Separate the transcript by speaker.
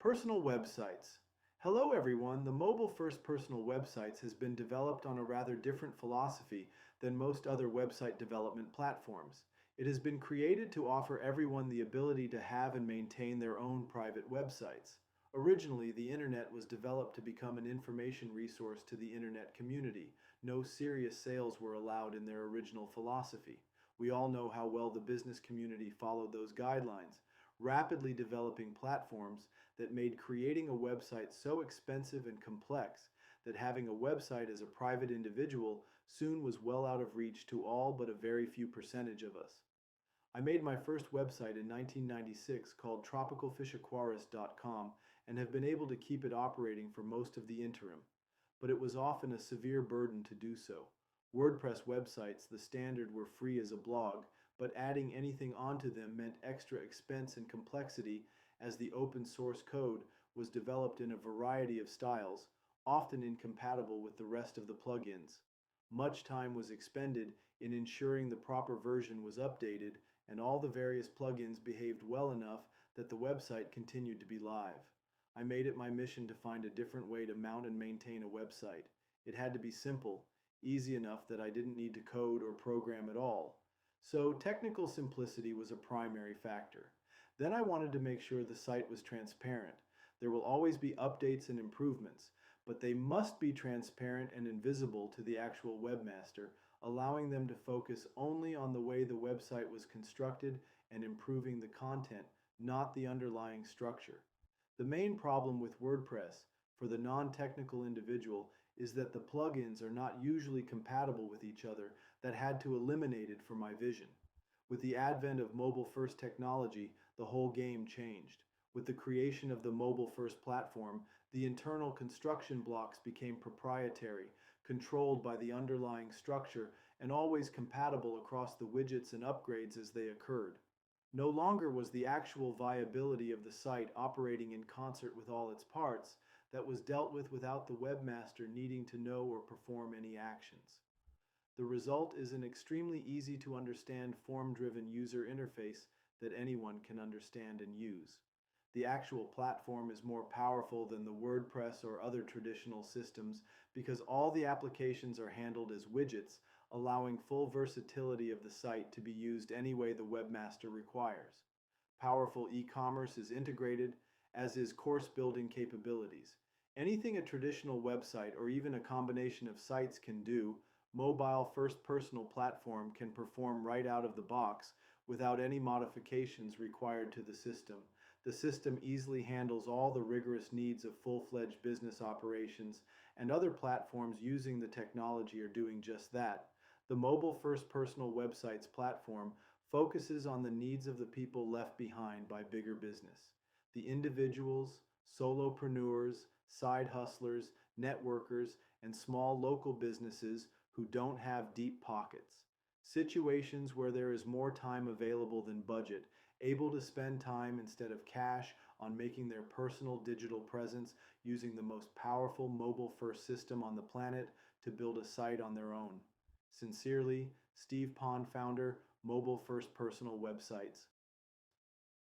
Speaker 1: Personal websites. Hello everyone, the Mobile First Personal websites has been developed on a rather different philosophy than most other website development platforms. It has been created to offer everyone the ability to have and maintain their own private websites. Originally, the internet was developed to become an information resource to the internet community. No serious sales were allowed in their original philosophy. We all know how well the business community followed those guidelines, rapidly developing platforms that made creating a website so expensive and complex that having a website as a private individual soon was well out of reach to all but a very few percentage of us. I made my first website in 1996 called tropicalfishaquarist.com and have been able to keep it operating for most of the interim, but it was often a severe burden to do so. WordPress websites, the standard, were free as a blog, but adding anything onto them meant extra expense and complexity as the open source code was developed in a variety of styles, often incompatible with the rest of the plugins. Much time was expended in ensuring the proper version was updated and all the various plugins behaved well enough that the website continued to be live. I made it my mission to find a different way to mount and maintain a website. It had to be simple, easy enough that I didn't need to code or program at all. So technical simplicity was a primary factor. Then I wanted to make sure the site was transparent. There will always be updates and improvements, but they must be transparent and invisible to the actual webmaster, allowing them to focus only on the way the website was constructed and improving the content, not the underlying structure. The main problem with WordPress for the non-technical individual is that the plugins are not usually compatible with each other. That had to eliminate it for my vision. With the advent of mobile-first technology, the whole game changed. With the creation of the mobile-first platform, the internal construction blocks became proprietary, controlled by the underlying structure, and always compatible across the widgets and upgrades as they occurred. No longer was the actual viability of the site operating in concert with all its parts that was dealt with without the webmaster needing to know or perform any actions. The result is an extremely easy to understand form-driven user interface that anyone can understand and use. The actual platform is more powerful than the WordPress or other traditional systems because all the applications are handled as widgets, allowing full versatility of the site to be used any way the webmaster requires. Powerful e-commerce is integrated, as is course building capabilities. Anything a traditional website or even a combination of sites can do, MobileFirst-Personal platform can perform right out of the box without any modifications required to the system. The system easily handles all the rigorous needs of full-fledged business operations, and other platforms using the technology are doing just that. The Mobile First Personal Websites platform focuses on the needs of the people left behind by bigger business. The individuals, solopreneurs, side hustlers, networkers, and small local businesses who don't have deep pockets. Situations where there is more time available than budget, able to spend time instead of cash on making their personal digital presence using the most powerful mobile-first system on the planet to build a site on their own. Sincerely, Steve Pond, founder, Mobile First Personal Websites.